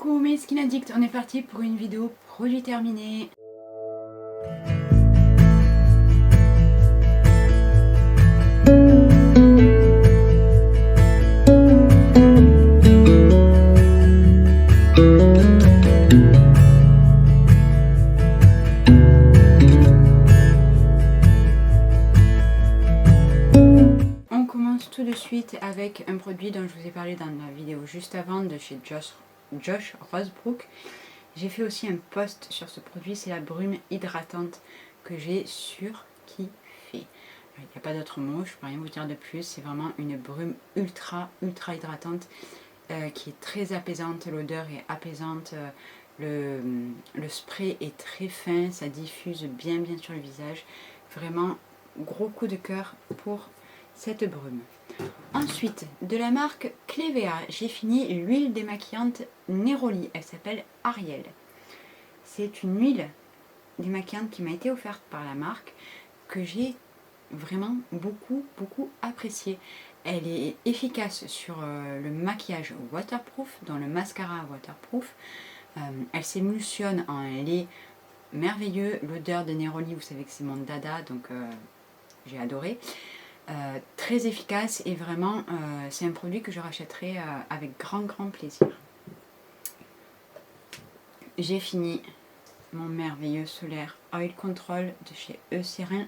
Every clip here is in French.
Coucou mes skin addicts, on est parti pour une vidéo produit terminé. On commence tout de suite avec un produit dont je vous ai parlé dans la vidéo juste avant de chez Josh Rosebrook. J'ai fait aussi un post sur ce produit, c'est la brume hydratante que j'ai surkiffé. Il n'y a pas d'autre mot, je ne peux rien vous dire de plus, c'est vraiment une brume ultra hydratante qui est très apaisante, l'odeur est apaisante, le spray est très fin, ça diffuse bien sur le visage. Vraiment gros coup de cœur pour cette brume. Ensuite, de la marque Clevea, j'ai fini l'huile démaquillante Neroli. Elle s'appelle Ariel. C'est une huile démaquillante qui m'a été offerte par la marque, que j'ai vraiment beaucoup appréciée. Elle est efficace sur le maquillage waterproof, dans le mascara waterproof. Elle s'émulsionne en un lait merveilleux. L'odeur de Neroli, vous savez que c'est mon dada, donc j'ai adoré. Très efficace et vraiment c'est un produit que je rachèterai avec grand plaisir. J'ai fini mon merveilleux solaire Oil Control de chez Eucerin.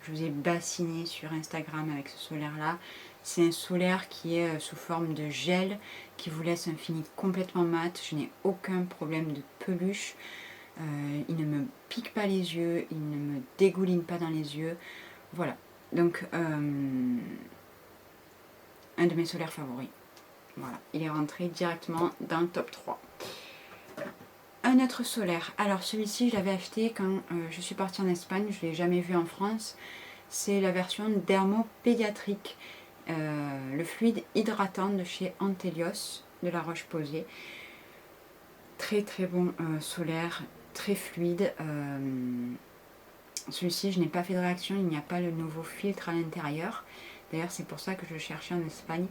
Je vous ai bassiné sur Instagram avec ce solaire là. C'est un solaire qui est sous forme de gel, qui vous laisse un fini complètement mat. Je n'ai aucun problème de peluche. Il ne me pique pas les yeux, il ne me dégouline pas dans les yeux. Voilà. Donc, un de mes solaires favoris. Voilà, il est rentré directement dans le top 3. Un autre solaire. Alors, celui-ci, je l'avais acheté quand je suis partie en Espagne. Je ne l'ai jamais vu en France. C'est la version dermopédiatrique. Le fluide hydratant de chez Antelios, de la Roche-Posay. Très bon solaire, très fluide. Celui-ci, je n'ai pas fait de réaction, il n'y a pas le nouveau filtre à l'intérieur. D'ailleurs, c'est pour ça que je le cherchais en Espagne,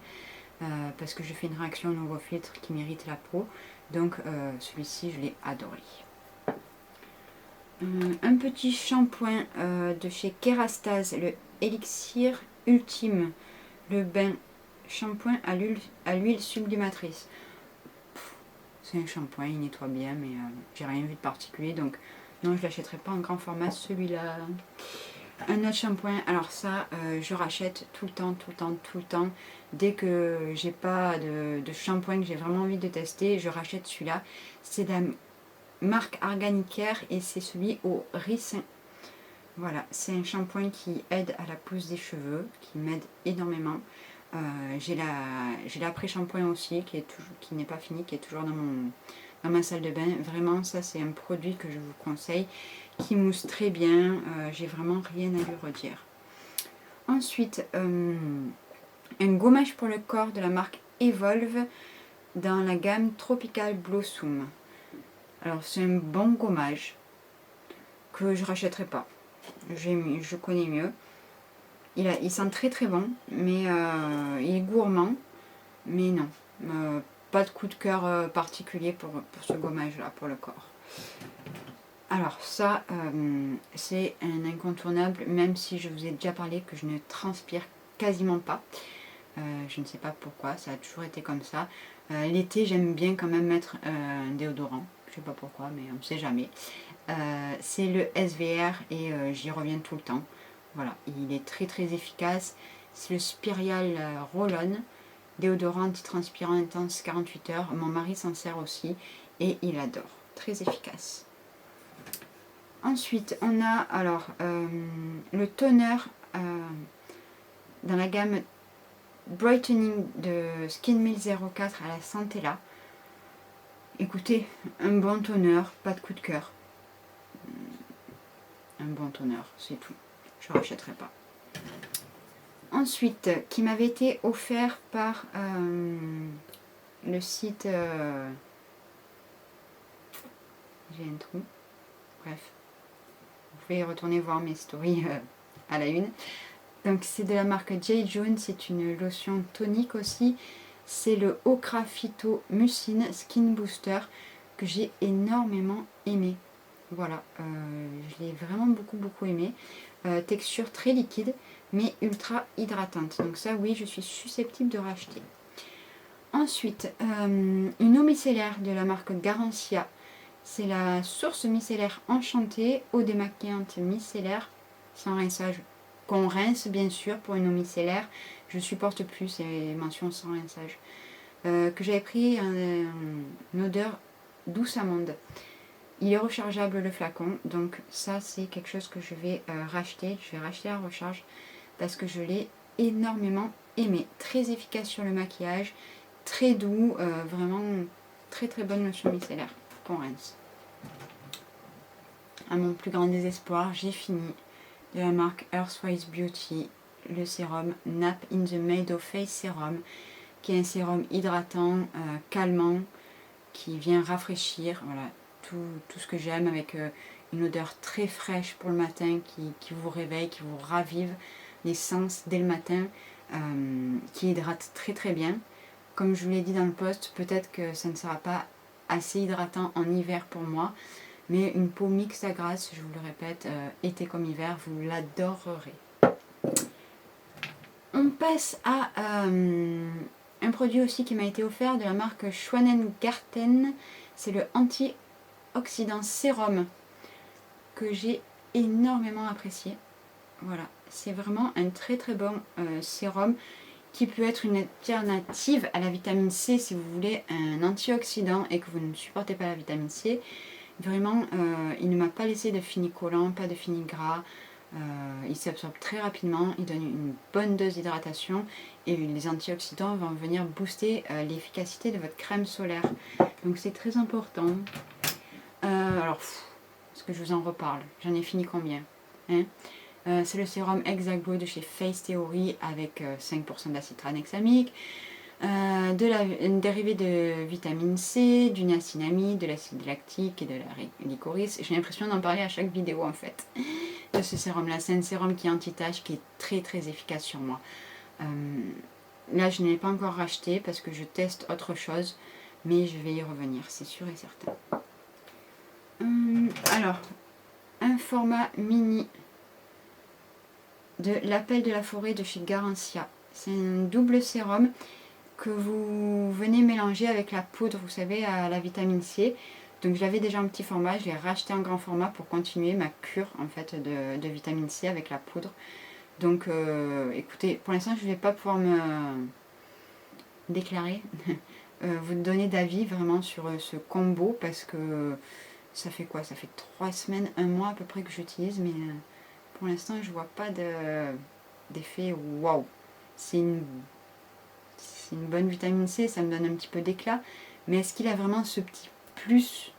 parce que je fais une réaction au nouveau filtre qui m'irrite la peau. Donc, celui-ci, je l'ai adoré. Un petit shampoing de chez Kerastase, le Elixir Ultime, le bain shampoing à l'huile sublimatrice. C'est un shampoing, il nettoie bien, mais j'ai rien vu de particulier, donc non, je ne l'achèterai pas en grand format, celui-là. Un autre shampoing, alors ça, je rachète tout le temps. Dès que j'ai pas de shampoing que j'ai vraiment envie de tester, je rachète celui-là. C'est de la marque Organicare et c'est celui au ricin. Voilà, c'est un shampoing qui aide à la pousse des cheveux, qui m'aide énormément. J'ai l'après-shampoing aussi, qui n'est pas fini, qui est toujours dans ma salle de bain. Vraiment, ça c'est un produit que je vous conseille, qui mousse très bien. J'ai vraiment rien à lui redire. Ensuite, un gommage pour le corps de la marque Evolve dans la gamme Tropical Blossom. Alors c'est un bon gommage que je rachèterai pas. Je connais mieux. Il sent très bon, mais il est gourmand. Mais non, pas de coup de cœur particulier pour ce gommage là pour le corps. Alors ça, c'est un incontournable, même si je vous ai déjà parlé que je ne transpire quasiment pas. Je ne sais pas pourquoi, ça a toujours été comme ça. L'été, j'aime bien quand même mettre un déodorant. Je ne sais pas pourquoi, mais on ne sait jamais. C'est le SVR et j'y reviens tout le temps. Voilà, il est très efficace. C'est le Spirial Roll-On, déodorant antitranspirant intense 48 heures. Mon mari s'en sert aussi et il adore. Très efficace. Ensuite, on a alors le toner dans la gamme Brightening de Skin Mill 04 à la Centella. Écoutez, un bon toner, pas de coup de cœur. Un bon toner, c'est tout. Je ne rachèterai pas. Ensuite, qui m'avait été offert par le site... J'ai un trou. Bref. Vous pouvez retourner voir mes stories à la une. Donc c'est de la marque J. Jones, c'est une lotion tonique aussi. c'est le Okra Phyto Mucine Skin Booster que j'ai énormément aimé. Voilà, je l'ai vraiment beaucoup aimé. Texture très liquide mais ultra hydratante. Donc ça oui, je suis susceptible de racheter. Ensuite, une eau micellaire de la marque Garancia. C'est la source micellaire enchantée, eau démaquillante micellaire, sans rinçage, qu'on rince bien sûr pour une eau micellaire. Je supporte plus ces mentions sans rinçage. Que j'avais pris une odeur douce amande. Il est rechargeable le flacon, donc ça c'est quelque chose que je vais racheter. Je vais racheter la recharge parce que je l'ai énormément aimé. Très efficace sur le maquillage, très doux, vraiment très bonne lotion micellaire qu'on rince. À mon plus grand désespoir, j'ai fini de la marque Earthwise Beauty le sérum Nap in the Made of Face Serum, qui est un sérum hydratant, calmant, qui vient rafraîchir. Voilà, tout ce que j'aime, avec une odeur très fraîche pour le matin qui vous réveille, qui vous ravive les sens dès le matin, qui hydrate très bien. Comme je vous l'ai dit dans le post, peut-être que ça ne sera pas assez hydratant en hiver pour moi, mais une peau mixte à grasse, je vous le répète, été comme hiver, vous l'adorerez. On passe à un produit aussi qui m'a été offert de la marque Schwanengarten. C'est le antioxydant sérum que j'ai énormément apprécié. Voilà, c'est vraiment un très bon sérum qui peut être une alternative à la vitamine C si vous voulez un antioxydant et que vous ne supportez pas la vitamine C. Vraiment, il ne m'a pas laissé de fini collant, pas de fini gras. Il s'absorbe très rapidement, il donne une bonne dose d'hydratation et les antioxydants vont venir booster l'efficacité de votre crème solaire. Donc c'est très important. Alors, est-ce que je vous en reparle? J'en ai fini combien, hein? C'est le sérum Hexaglow de chez Face Theory avec 5% d'acide tranexamique, une dérivée de vitamine C, du niacinamide, de l'acide lactique et de la licorice. J'ai l'impression d'en parler à chaque vidéo en fait, de ce sérum là. C'est un sérum qui est anti-tache, qui est très efficace sur moi. Là je ne l'ai pas encore racheté parce que je teste autre chose, mais je vais y revenir, c'est sûr et certain. Alors, un format mini de l'appel de la forêt de chez Garancia. C'est un double sérum que vous venez mélanger avec la poudre, vous savez, à la vitamine C. Donc je l'avais déjà en petit format, je l'ai racheté en grand format pour continuer ma cure en fait de vitamine C avec la poudre. Donc écoutez, pour l'instant je ne vais pas pouvoir me déclarer, vous donner d'avis vraiment sur ce combo parce que ça fait quoi? Ça fait 3 semaines, 1 mois à peu près que j'utilise, mais pour l'instant je vois pas d'effet waouh. C'est une bonne vitamine C, ça me donne un petit peu d'éclat, mais est-ce qu'il a vraiment ce petit plus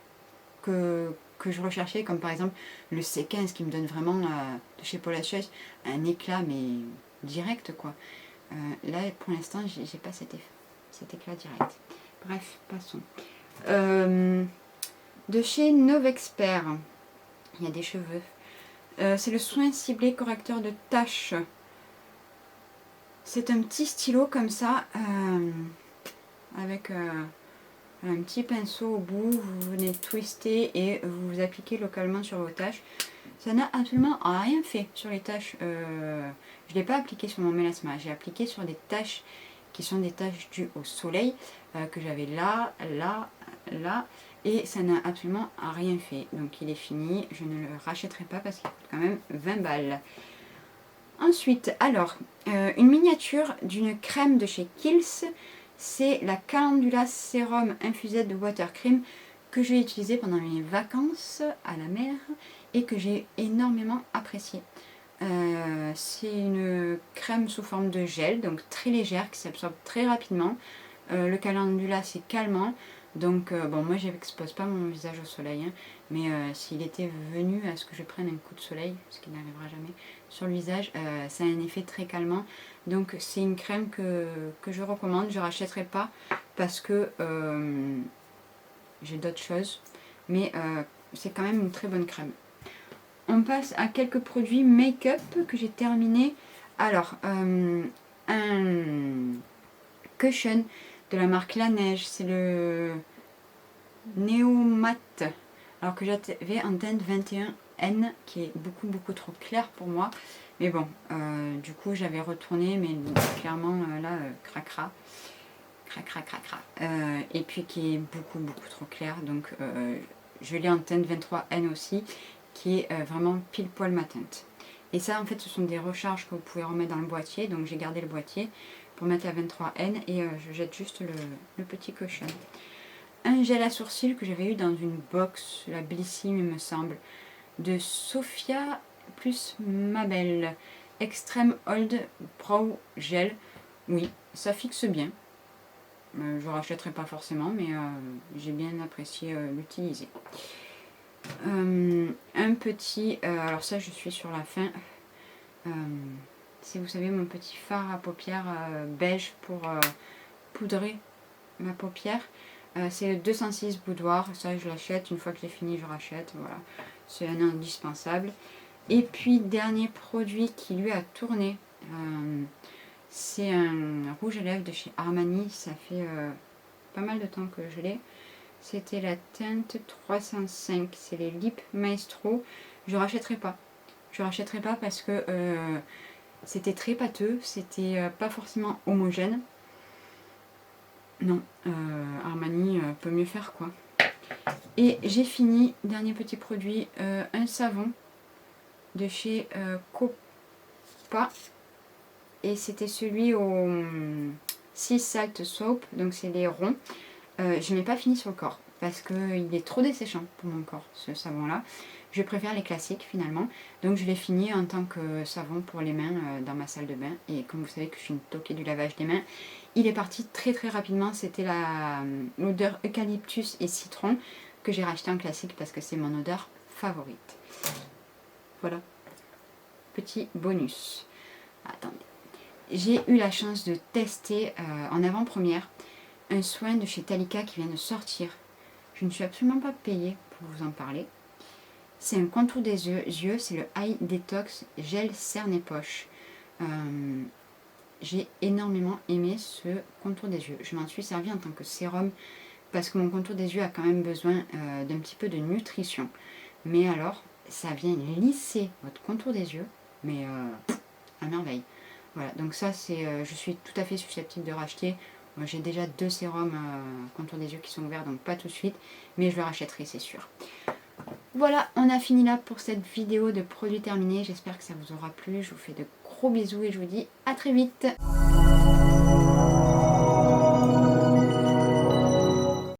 que je recherchais, comme par exemple le C15 qui me donne vraiment de chez Paula Choice un éclat mais direct quoi. Là pour l'instant j'ai pas cet éclat direct. Bref, passons. De chez Novexpert, il y a des cheveux. C'est le soin ciblé correcteur de taches. C'est un petit stylo comme ça, avec un petit pinceau au bout. Vous venez twister et vous appliquez localement sur vos taches. Ça n'a absolument rien fait sur les taches. Je ne l'ai pas appliqué sur mon mélasma. J'ai appliqué sur des taches qui sont des taches dues au soleil, que j'avais là, et ça n'a absolument rien fait. Donc il est fini. Je ne le rachèterai pas parce qu'il coûte quand même 20 balles. Ensuite, alors, une miniature d'une crème de chez Kiehl's, c'est la Calendula Sérum Infused de Water Cream que j'ai utilisé pendant mes vacances à la mer et que j'ai énormément apprécié. C'est une crème sous forme de gel, donc très légère, qui s'absorbe très rapidement. Le Calendula c'est calmant, donc bon, moi j'expose pas mon visage au soleil, hein, mais s'il était venu à ce que je prenne un coup de soleil, ce qui n'arrivera jamais sur le visage, ça a un effet très calmant. Donc c'est une crème que je recommande. Je rachèterai pas parce que j'ai d'autres choses, mais c'est quand même une très bonne crème. On passe à quelques produits make-up que j'ai terminé. Alors, un cushion de la marque La Neige. C'est le Néomat. Alors que j'avais en teinte 21N qui est beaucoup trop clair pour moi. Mais bon, du coup j'avais retourné, mais clairement là, cracra. Et puis qui est beaucoup trop clair. Donc je l'ai en teinte 23N aussi, qui est vraiment pile poil ma teinte. Et ça en fait ce sont des recharges que vous pouvez remettre dans le boîtier. Donc j'ai gardé le boîtier pour mettre la 23N et je jette juste le petit cochon. Un gel à sourcils que j'avais eu dans une box, la Blissim il me semble, de Sophia plus Mabel. Extreme Old Brow Gel. Oui, ça fixe bien. Je ne rachèterai pas forcément, mais j'ai bien apprécié l'utiliser. Un petit, alors ça je suis sur la fin. Si vous savez mon petit fard à paupières beige pour poudrer ma paupière. C'est le 206 Boudoir, ça je l'achète, une fois que j'ai fini je rachète, voilà, c'est un indispensable. Et puis dernier produit qui lui a tourné, c'est un rouge à lèvres de chez Armani, ça fait pas mal de temps que je l'ai. C'était la teinte 305, c'est les Lip Maestro, je rachèterai pas. Je rachèterai pas parce que c'était très pâteux, c'était pas forcément homogène. Non, Armani peut mieux faire quoi. Et j'ai fini, dernier petit produit, un savon de chez Copa. Et c'était celui au Sea Salt Soap, donc c'est les ronds. Je n'ai pas fini sur le corps parce qu'il est trop desséchant pour mon corps ce savon là. Je préfère les classiques finalement. Donc je l'ai fini en tant que savon pour les mains dans ma salle de bain. Et comme vous savez que je suis une toquée du lavage des mains, il est parti très rapidement. C'était l'odeur eucalyptus et citron que j'ai racheté en classique parce que c'est mon odeur favorite. Voilà, petit bonus. Attendez. J'ai eu la chance de tester en avant-première un soin de chez Talika qui vient de sortir. Je ne suis absolument pas payée pour vous en parler. C'est un contour des yeux, c'est le Eye Detox Gel Cerne et Poche. J'ai énormément aimé ce contour des yeux. Je m'en suis servi en tant que sérum parce que mon contour des yeux a quand même besoin d'un petit peu de nutrition. Mais alors, ça vient lisser votre contour des yeux, mais à merveille. Voilà, donc ça, c'est, je suis tout à fait susceptible de racheter. Moi, j'ai déjà 2 sérums contour des yeux qui sont ouverts, donc pas tout de suite, mais je le rachèterai, c'est sûr. Voilà, on a fini là pour cette vidéo de produits terminés. J'espère que ça vous aura plu. Je vous fais de gros bisous et je vous dis à très vite.